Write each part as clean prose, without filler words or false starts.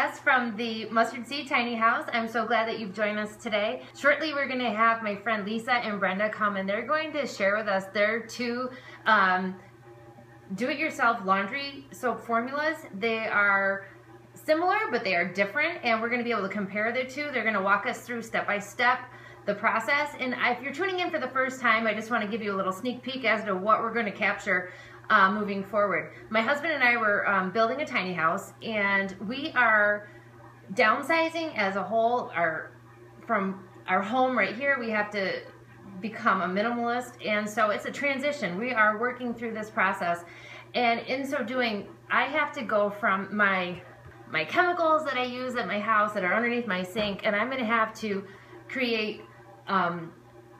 Jess from the Mustard Seed Tiny House. I'm so glad that you've joined us today. Shortly, we're going to have my friend Lisa and Brenda come, and they're going to share with us their two do-it-yourself laundry soap formulas. They are similar, but they are different, and we're going to be able to compare the two. They're going to walk us through step by step the process. And if you're tuning in for the first time, I just want to give you a little sneak peek as to what we're going to capture moving forward. My husband and I were building a tiny house, and we are downsizing as a whole. From our home right here, we have to become a minimalist, and so it's a transition. We are working through this process, and in so doing, I have to go from my chemicals that I use at my house that are underneath my sink, and I'm going to have to create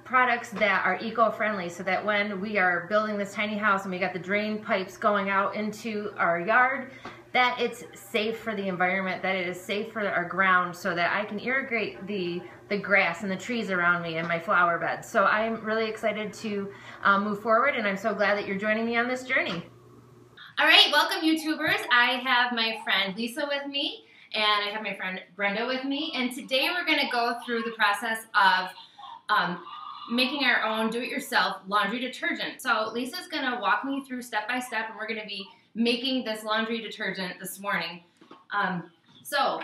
products that are eco-friendly, so that when we are building this tiny house and we got the drain pipes going out into our yard, that it's safe for the environment, that it is safe for our ground, so that I can irrigate the grass and the trees around me and my flower beds. So I'm really excited to move forward, and I'm so glad that you're joining me on this journey. All right, welcome YouTubers. I have my friend Lisa with me, and I have my friend Brenda with me, and today we're going to go through the process of making our own do-it-yourself laundry detergent. So Lisa's going to walk me through step by step, and we're going to be making this laundry detergent this morning. So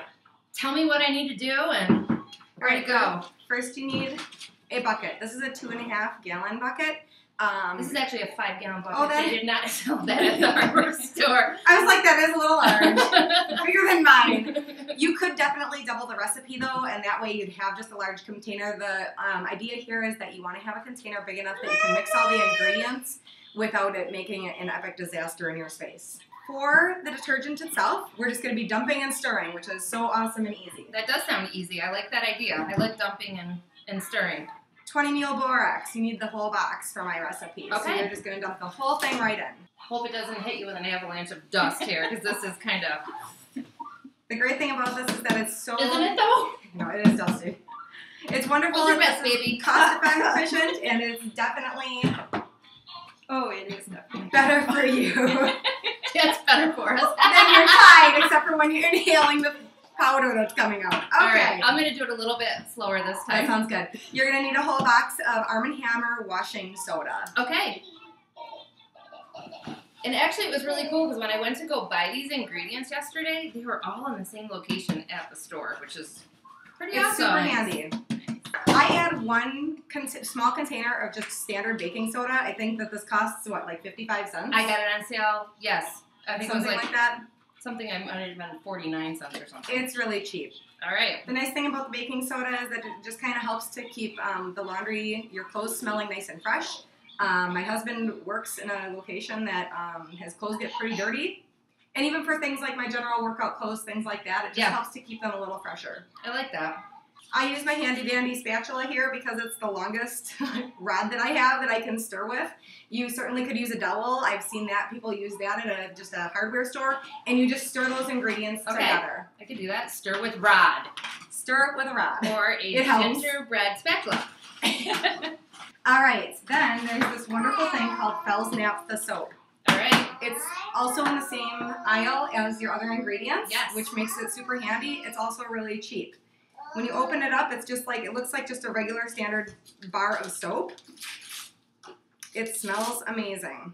tell me what I need to do and where to go. First you need a bucket. This is a 2.5 gallon bucket. This is actually a 5-gallon bucket. Oh, they did not sell that at the hardware store. I was like, that is a little large. Bigger than mine. You could definitely double the recipe though, and that way you'd have just a large container. The idea here is that you want to have a container big enough that you can mix all the ingredients without it making an epic disaster in your space. For the detergent itself, we're just going to be dumping and stirring, which is so awesome and easy. That does sound easy. I like that idea. I like dumping and stirring. 20 ml borax. You need the whole box for my recipe. Okay. So you're just going to dump the whole thing right in. Hope it doesn't hit you with an avalanche of dust here, because this is kind of... The great thing about this is that it's so... Isn't it though? No, it is dusty. It's wonderful. Hold your breath, baby. Cost efficient, and it's definitely... Oh, it is definitely better for you. That's better for us. Then you're fine, except for when you're inhaling the powder that's coming out. Okay. All right, I'm going to do it a little bit slower this time. That sounds good. You're going to need a whole box of Arm & Hammer washing soda. Okay. And actually, it was really cool because when I went to go buy these ingredients yesterday, they were all in the same location at the store, which is pretty awesome. It's super handy. I had one small container of just standard baking soda. I think that this costs, what, like 55 cents? I got it on sale, yes. I think something it was like that. Something I might have been 49 cents or something. It's really cheap. All right. The nice thing about the baking soda is that it just kind of helps to keep the laundry, your clothes smelling nice and fresh. My husband works in a location that his clothes get pretty dirty. And even for things like my general workout clothes, things like that, it just helps to keep them a little fresher. I like that. I use my handy dandy spatula here because it's the longest rod that I have that I can stir with. You certainly could use a dowel. I've seen that people use that at just a hardware store, and you just stir those ingredients together. I could do that. Stir with rod. Stir it with a rod. Or a gingerbread spatula. All right, then there's this wonderful thing called Fell's Naphtha soap. All right. It's also in the same aisle as your other ingredients, yes, which makes it super handy. It's also really cheap. When you open it up, it's just like, it looks like just a regular standard bar of soap. It smells amazing.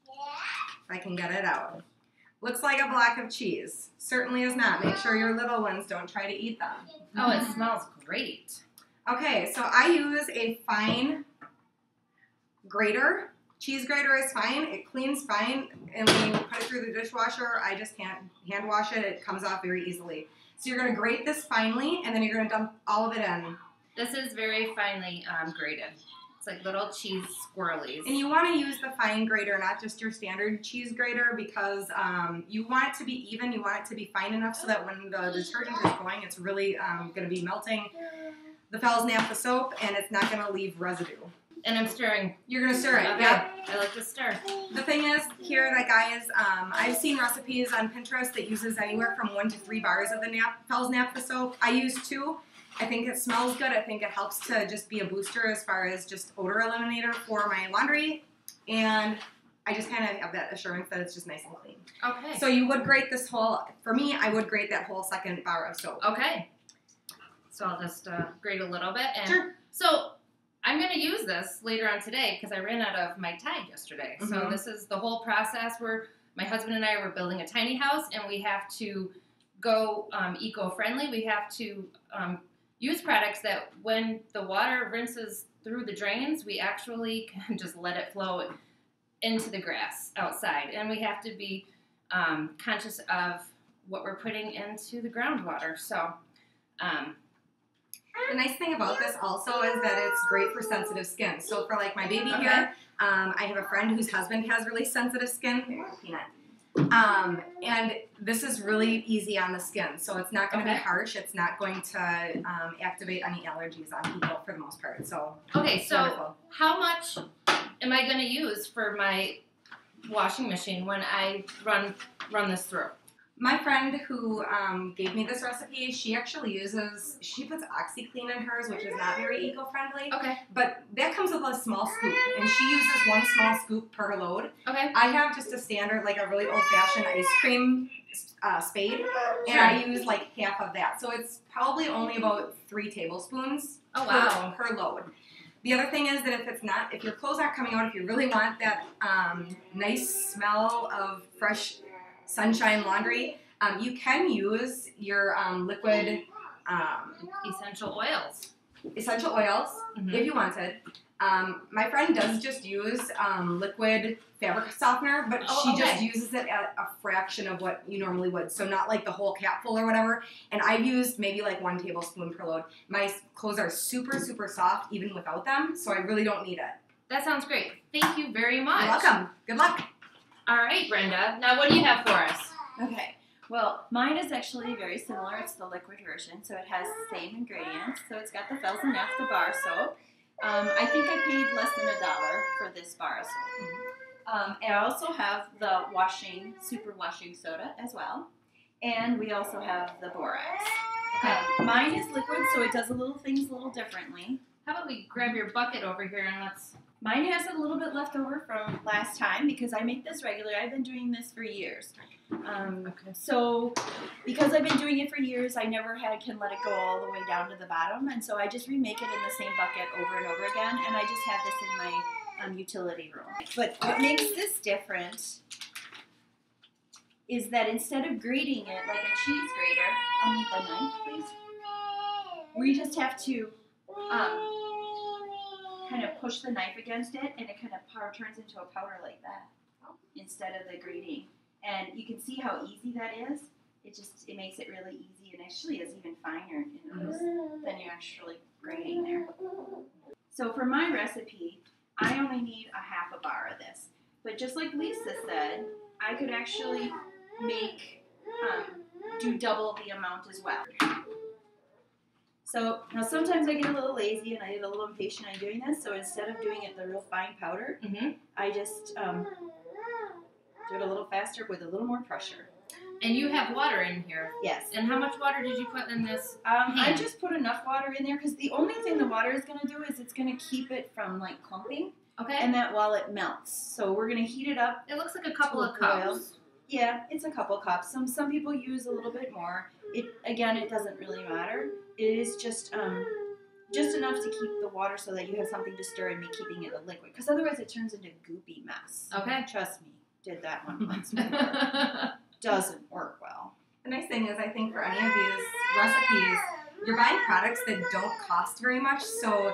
If I can get it out. Looks like a block of cheese. Certainly is not. Make sure your little ones don't try to eat them. Oh, it smells great. Okay, so I use a fine grater. Cheese grater is fine. It cleans fine. And when you put it through the dishwasher, I just can't hand wash it. It comes off very easily. So you're going to grate this finely, and then you're going to dump all of it in. This is very finely grated. It's like little cheese swirlies. And you want to use the fine grater, not just your standard cheese grater, because you want it to be even. You want it to be fine enough so that when the detergent is going, it's really going to be melting the Fell's Naphtha soap, and it's not going to leave residue. And I'm stirring. You're going to stir it, okay. Yep. I like to stir. The thing is, here, that guys, I've seen recipes on Pinterest that uses anywhere from 1 to 3 bars of the Fell's Naphtha soap. I use 2. I think it smells good. I think it helps to just be a booster as far as just odor eliminator for my laundry. And I just kind of have that assurance that it's just nice and clean. Okay. So you would grate this whole, for me, I would grate that whole second bar of soap. Okay. So I'll just grate a little bit. And Sure. So I'm going to use this later on today because I ran out of my Tide yesterday. So Mhm. this is the whole process where my husband and I were building a tiny house, and we have to go eco-friendly. We have to use products that when the water rinses through the drains, we actually can just let it flow into the grass outside. And we have to be conscious of what we're putting into the groundwater. So the nice thing about this also is that it's great for sensitive skin. So for like my baby Okay. here, I have a friend whose husband has really sensitive skin. Here, Peanut. And this is really easy on the skin. So it's not going to Okay. be harsh. It's not going to activate any allergies on people for the most part. So okay, it's so wonderful. how much am I going to use for my washing machine when I run this through? My friend who gave me this recipe, she actually she puts OxyClean in hers, which is not very eco-friendly. Okay. But that comes with a small scoop, and she uses one small scoop per load. Okay. I have just a standard, like a really old-fashioned ice cream spade, and I use like half of that. So it's probably only about 3 tablespoons Oh, wow. per load. The other thing is that if your clothes aren't coming out, if you really want that nice smell of fresh sunshine laundry, you can use your liquid Essential oils. essential oils Mhm. if you wanted. My friend does just use liquid fabric softener, but Oh, she okay. just uses it at a fraction of what you normally would. So not like the whole capful or whatever. And I've used maybe like 1 tablespoon per load. My clothes are super, super soft even without them, so I really don't need it. That sounds great. Thank you very much. You're welcome. Good luck. All right, Brenda. Now, what do you have for us? Okay. Well, mine is actually very similar. It's the liquid version, so it has the same ingredients. So it's got the Felsen F, the bar soap. I think I paid less than $1 for this bar of soap. And I also have the super washing soda as well. And we also have the borax. Mine is liquid, so it does things a little differently. How about we grab your bucket over here and let's... Mine has a little bit left over from last time because I make this regularly. I've been doing this for years. Okay. So because I've been doing it for years, I never can let it go all the way down to the bottom. And so I just remake it in the same bucket over and over again. And I just have this in my utility room. But what makes this different is that instead of grating it like a cheese grater, I'll need the knife, please. We just have to kind of push the knife against it, and it kind of turns into a powder like that instead of the grating. And you can see how easy that is. It makes it really easy, and actually is even finer than you're actually grating there. So for my recipe, I only need a half a bar of this. But just like Lisa said, I could actually do double the amount as well. So now sometimes I get a little lazy and I get a little impatient on doing this. So instead of doing it the real fine powder, I just do it a little faster with a little more pressure. And you have water in here. Yes. And how much water did you put in this? I just put enough water in there because the only thing the water is going to do is it's going to keep it from like clumping. Okay. And that while it melts. So we're going to heat it up. It looks like a couple to a of cups. boil. Yeah, it's a couple cups. Some people use a little bit more. It doesn't really matter. It is just enough to keep the water so that you have something to stir and be keeping it a liquid. Because otherwise it turns into a goopy mess. Okay. Trust me, did that one once before. Doesn't work well. The nice thing is, I think for any of these recipes, you're buying products that don't cost very much. So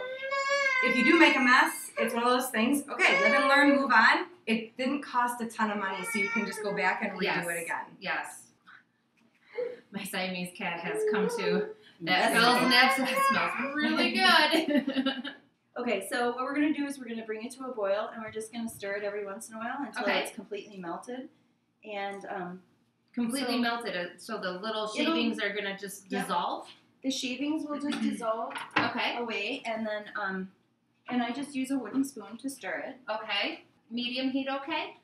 if you do make a mess, it's one of those things, okay, live and learn, move on. It didn't cost a ton of money, so you can just go back and redo it again. Yes. My Siamese cat has come to that Yes. Felsen F, so it smells really good. Okay, so what we're going to do is we're going to bring it to a boil, and we're just going to stir it every once in a while until Okay. it's completely melted. And Completely So- melted, so the little shavings are going to just dissolve? the shavings will just dissolve Okay. away, and then and I just use a wooden spoon to stir it. Okay. Medium heat okay?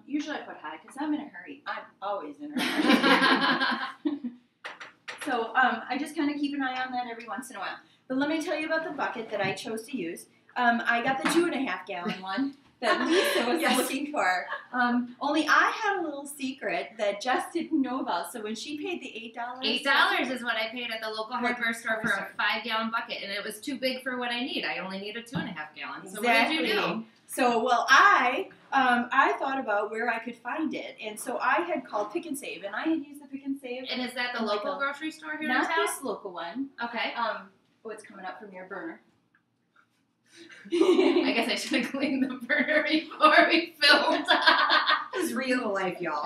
Usually I put high because I'm in a hurry. I'm always in a hurry. So I just kind of keep an eye on that every once in a while. But let me tell you about the bucket that I chose to use. I got the 2.5 gallon one. that Lisa was Yes. looking for. Only I had a little secret that Jess didn't know about. So when she paid the $8, $8 is what I paid at the local hardware store for a 5-gallon bucket, and it was too big for what I need. I only need a 2.5 gallon. So what did you do? So, well, I thought about where I could find it, and so I had called Pick and Save, and I had used the Pick and Save. And is that the local grocery store here in Not town? this local one. Okay. Oh, it's coming up from your burner. I guess I should have cleaned the burner before we filmed. This is real life, y'all.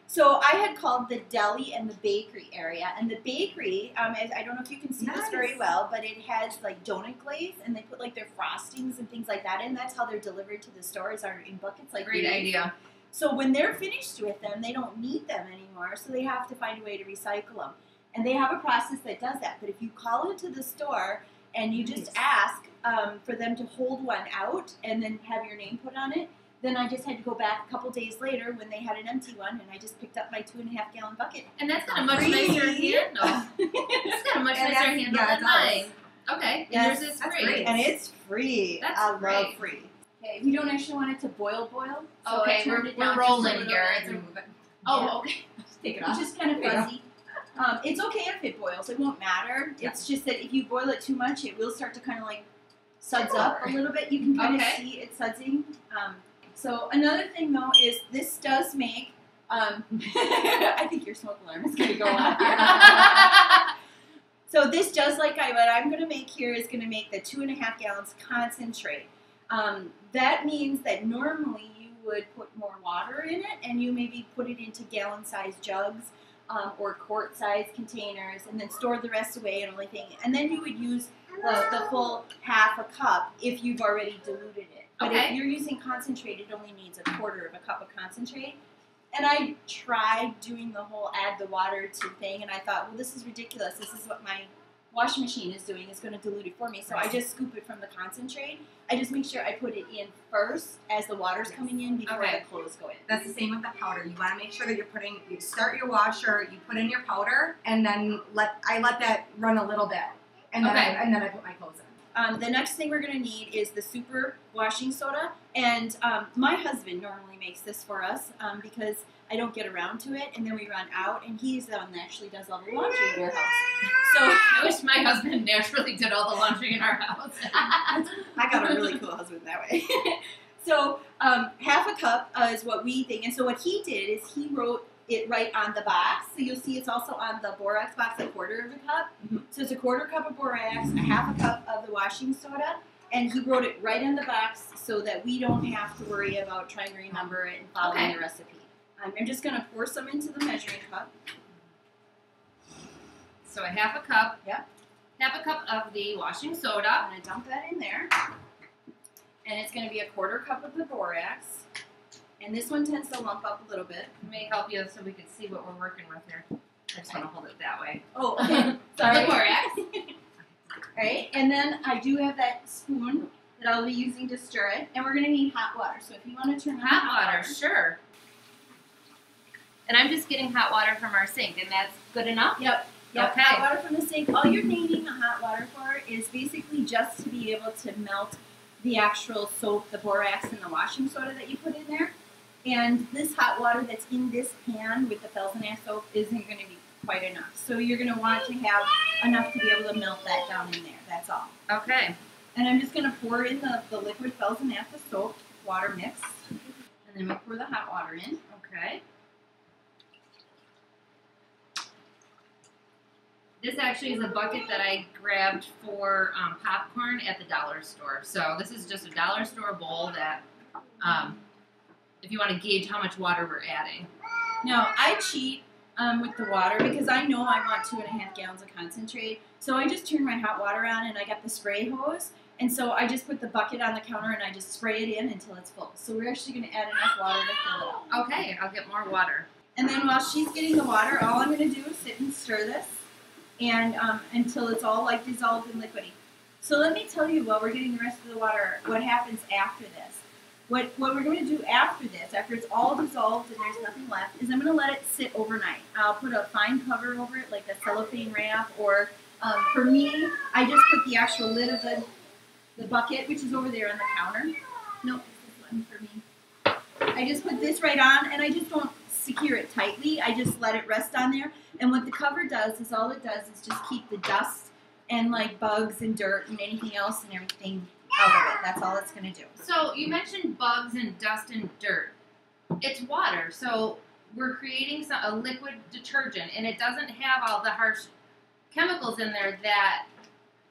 So I had called the deli and the bakery area, and the bakery, I don't know if you can see this very well, but it has like donut glaze, and they put like their frostings and things like that in. That's how they're delivered to the stores, are in buckets like Great these. idea. So when they're finished with them, they don't need them anymore, so they have to find a way to recycle them. And they have a process that does that. But if you call into the store and you just ask for them to hold one out and then have your name put on it, then I just had to go back a couple days later when they had an empty one, and I just picked up my 2.5 gallon bucket. And that's got a much nicer handle. It's got a much nicer handle than mine. Okay. Yes, and yours is that's free. great. And it's free. That's I great. love free. Okay, we don't actually want it to boil. So Okay, I turned it down we're just a rolling little here. bit. It's a, Oh, okay. Just take it It's off. just kind of There you go. fuzzy. It's okay if it boils. It won't matter. Yeah. It's just that if you boil it too much, it will start to kind of like suds up a little bit. You can kind of Okay. see it sudsing. So another thing though is this does make. I think your smoke alarm is going to go off here. So this does what I'm going to make here is going to make the 2.5 gallons concentrate. That means that normally you would put more water in it, and you maybe put it into gallon-sized jugs or quart-sized containers, and then store the rest away and everything. And then you would use the full half a cup if you've already diluted it. But if Okay. you're using concentrate, it only needs a quarter of a cup of concentrate. And I tried doing the whole add the water to thing, and I thought, well, this is ridiculous. This is what my washing machine is doing. It's going to dilute it for me. So I just scoop it from the concentrate. I just make sure I put it in first as the water's coming in before Okay. the clothes go in. That's the same with the powder. You want to make sure that you start your washer, you put in your powder, and then I let that run a little bit, and then Okay. I put my clothes in. The next thing we're going to need is the super washing soda. And my husband normally makes this for us because I don't get around to it, and then we run out, and he's the one that actually does all the laundry in our house. So I wish my husband naturally did all the laundry in our house. I got a really cool husband that way. So half a cup is what we think. And so what he did is he wrote it right on the box. So you'll see it's also on the borax box, a quarter of a cup. Mhm. So it's a quarter cup of borax, a half a cup of the washing soda, and he wrote it right in the box so that we don't have to worry about trying to remember it and following Okay. the recipe. I'm just going to pour some into the measuring cup. So a half a cup. Yep. Half a cup of the washing soda. I'm going to dump that in there. And it's going to be a quarter cup of the borax. And this one tends to lump up a little bit. It may help you so we can see what we're working with here. I just want to hold it that way. Oh, okay. Sorry. The borax. Alright, and then I do have that spoon that I'll be using to stir it. And we're going to need hot water. So if you want to turn on Hot water, sure. And I'm just getting hot water from our sink, and that's good enough? Yep. Okay. Hot water from the sink. All you're needing the hot water for is basically just to be able to melt the actual soap, the borax, and the washing soda that you put in there. And this hot water that's in this pan with the Felsenach soap isn't going to be quite enough. So you're going to want to have enough to be able to melt that down in there. That's all. Okay. And I'm just going to pour in the liquid Felsenach soap water mix. And then we pour the hot water in. Okay. This actually is a bucket that I grabbed for popcorn at the dollar store. So this is just a dollar store bowl that, if you want to gauge how much water we're adding. Now, I cheat with the water because I know I want 2.5 gallons of concentrate. So I just turn my hot water on and I got the spray hose. And so I just put the bucket on the counter and I just spray it in until it's full. So we're actually going to add enough water to fill it up. Okay, I'll get more water. And then while she's getting the water, all I'm going to do is sit and stir this and until it's all like dissolved and liquidy. So let me tell you while we're getting the rest of the water what happens after this. What we're going to do after this, after it's all dissolved and there's nothing left, is I'm going to let it sit overnight. I'll put a fine cover over it, like a cellophane wrap, or for me, I just put the actual lid of the the bucket, which is over there on the counter. Nope, this is one for me. I just put this right on, and I just don't secure it tightly. I just let it rest on there. And what the cover does is all it does is just keep the dust and like bugs and dirt and anything else and everything out of it. That's all it's going to do. So you mentioned bugs and dust and dirt. It's water, so we're creating a liquid detergent, and it doesn't have all the harsh chemicals in there that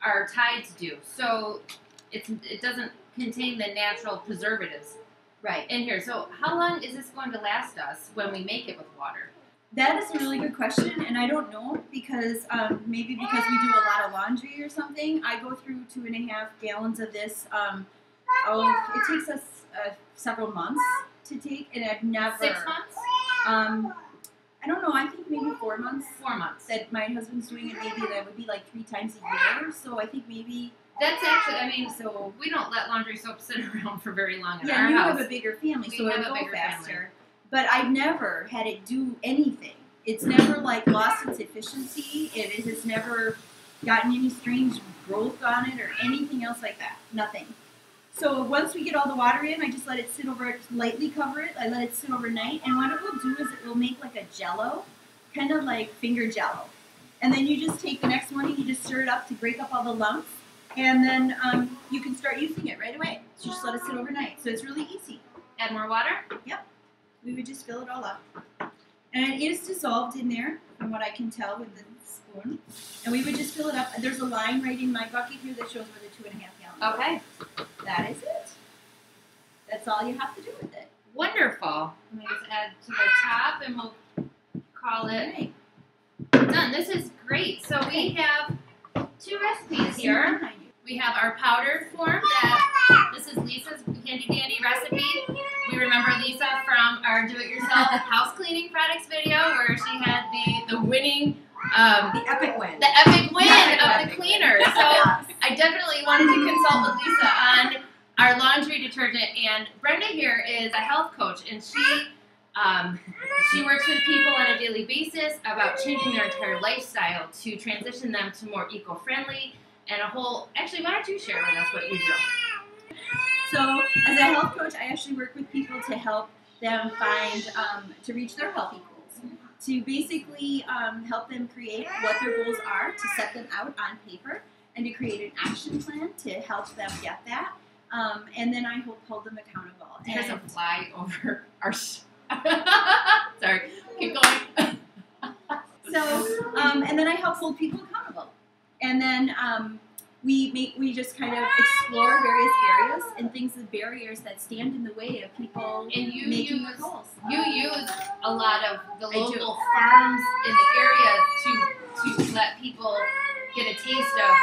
our Tides do. So it doesn't contain the natural preservatives in here. So how long is this going to last us when we make it with water? That is a really good question, and I don't know because maybe because we do a lot of laundry or something. I go through 2.5 gallons of this. It takes us several months to take, and I've never. 6 months? I don't know. I think maybe 4 months. 4 months. That my husband's doing it. Maybe that would be like 3 times a year. So I think maybe. That's actually. I mean, so we don't let laundry soap sit around for very long in our you house. have a bigger family, so we it'll have a go bigger faster. family. But I've never had it do anything. It's never like lost its efficiency, and it has never gotten any strange growth on it or anything else like that. Nothing. So once we get all the water in, I just let it sit over, lightly cover it. I let it sit overnight, and what it will do is it will make like a jello, kind of like finger jello. And then you just take the next morning, you just stir it up to break up all the lumps, and then you can start using it right away. So just let it sit overnight. So it's really easy. Add more water? Yep. We would just fill it all up. And it is dissolved in there, from what I can tell with the spoon. And we would just fill it up. There's a line right in my bucket here that shows where the 2.5 gallons. Okay. That is it. That's all you have to do with it. Wonderful. Let me just add to the top, and we'll call it done. This is great. So we have 2 recipes here. We have our powdered form. This is Lisa's handy dandy recipe. We remember Lisa from our do-it-yourself house cleaning products video where she had the winning, the epic win. The epic win of the cleaner. So I definitely wanted to consult with Lisa on our laundry detergent. And Brenda here is a health coach, and she works with people on a daily basis about changing their entire lifestyle to transition them to more eco-friendly and a whole. Actually, why don't you share with us what you do? So, as a health coach, I actually work with people to help them find, to reach their healthy goals. To basically help them create what their goals are, to set them out on paper, and to create an action plan to help them get that. And then I hold them accountable. There's a fly over our. Sorry, keep going. So, and then I help hold people accountable. And then we just kind of explore various areas and things, the barriers that stand in the way of people making their goals. You use a lot of the local farms in the area to let people get a taste of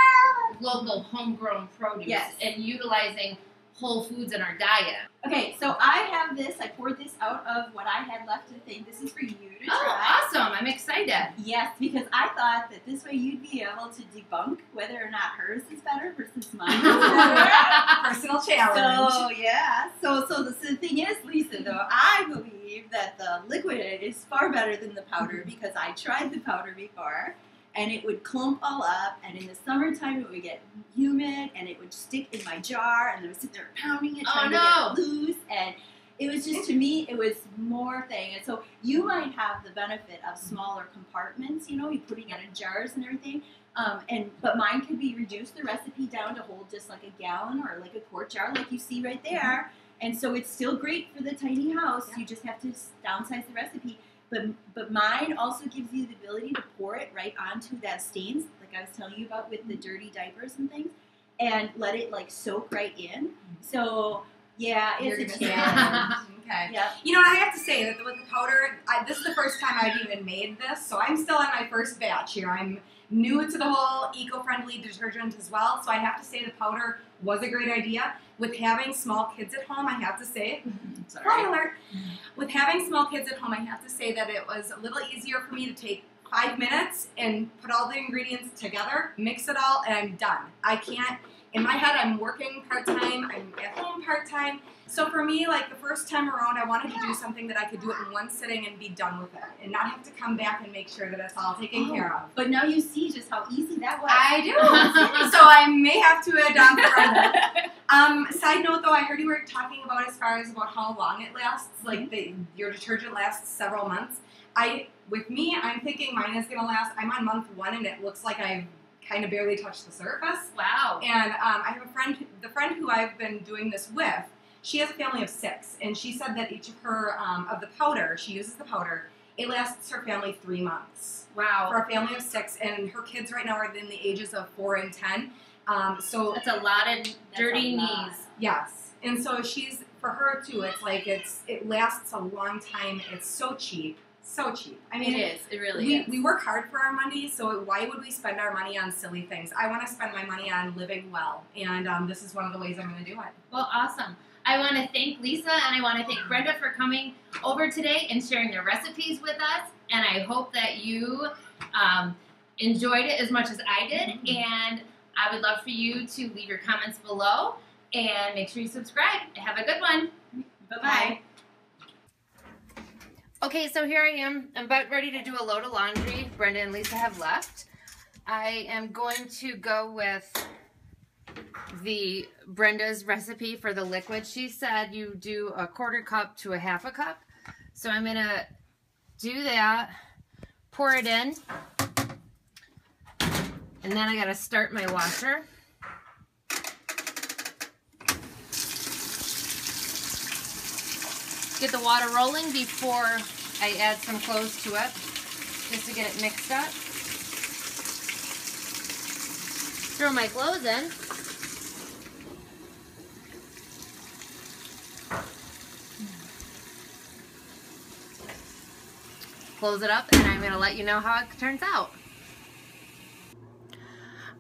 local homegrown produce and utilizing whole foods in our diet. Okay, so I have this. I poured this out of what I had left to think. This is for you to try. Oh, awesome. I'm excited. Yes, because I thought that this way you'd be able to debunk whether or not hers is better versus mine. Personal challenge. So, yeah. So the thing is, Lisa, though, I believe that the liquid is far better than the powder because I tried the powder before. And it would clump all up, and in the summertime it would get humid, and it would stick in my jar, and I would sit there pounding it, trying to get it loose, and it was just, to me, it was more thing. And so you might have the benefit of smaller compartments, you're putting it in jars and everything, but mine could be reduced the recipe down to hold just like a gallon or like a quart jar, like you see right there, and so it's still great for the tiny house. You just have to downsize the recipe. But mine also gives you the ability to pour it right onto that stains, like I was telling you about with the dirty diapers and things, and let it like soak right in. So yeah, it's a challenge. Okay. Yep. I have to say that with the powder, this is the first time I've even made this, so I'm still on my first batch here. I'm new to the whole eco-friendly detergent as well, so I have to say the powder was a great idea. With having small kids at home, I have to say, spoiler alert, with having small kids at home, I have to say that it was a little easier for me to take 5 minutes and put all the ingredients together, mix it all, and I'm done. I can't, in my head, I'm working part-time, I'm at home part-time. So for me, like the first time around, I wanted to do something that I could do it in one sitting and be done with it, and not have to come back and make sure that it's all taken care of. But now you see just how easy that was. I do. So I may have to adopt Brenda. Side note though, I heard you were talking about as far as about how long it lasts. Like your detergent lasts several months. With me, I'm thinking mine is gonna last. I'm on month 1 and it looks like I've kind of barely touched the surface. Wow. And I have a friend, the friend who I've been doing this with, she has a family of 6, and she said that each of her, of the powder, she uses the powder, it lasts her family 3 months. Wow. For a family of 6, and her kids right now are in the ages of 4 and 10. So that's a lot of dirty knees. Yes. And so for her too, it's like it lasts a long time. It's so cheap. So cheap. I mean, it is. It really is. We work hard for our money, so why would we spend our money on silly things? I want to spend my money on living well, and this is one of the ways I'm going to do it. Well, awesome. I want to thank Lisa and I want to thank Brenda for coming over today and sharing their recipes with us. And I hope that you enjoyed it as much as I did. And I would love for you to leave your comments below and make sure you subscribe. Have a good one. Bye-bye. Okay, so here I am. I'm about ready to do a load of laundry. Brenda and Lisa have left. I am going to go with Brenda's recipe for the liquid. She said you do a 1/4 cup to a 1/2 cup. So I'm gonna do that, pour it in, and then I gotta start my washer. Get the water rolling before I add some clothes to it, just to get it mixed up. Throw my clothes in. Close it up, and I'm going to let you know how it turns out.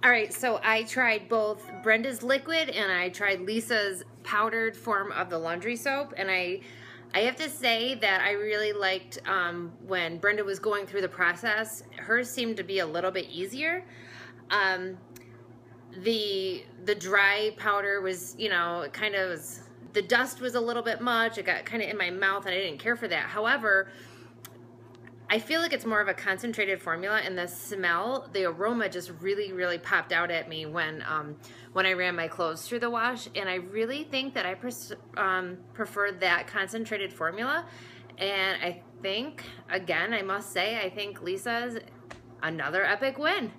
Alright, so I tried both Brenda's liquid and I tried Lisa's powdered form of the laundry soap, and I have to say that I really liked when Brenda was going through the process. Hers seemed to be a little bit easier. The dry powder was, you know, kind of, the dust was a little bit much. It got kind of in my mouth and I didn't care for that. However, I feel like it's more of a concentrated formula, and the smell, the aroma just really, really popped out at me when I ran my clothes through the wash, and I really think that I prefer that concentrated formula. And I think, again, I must say, I think Lisa's another epic win.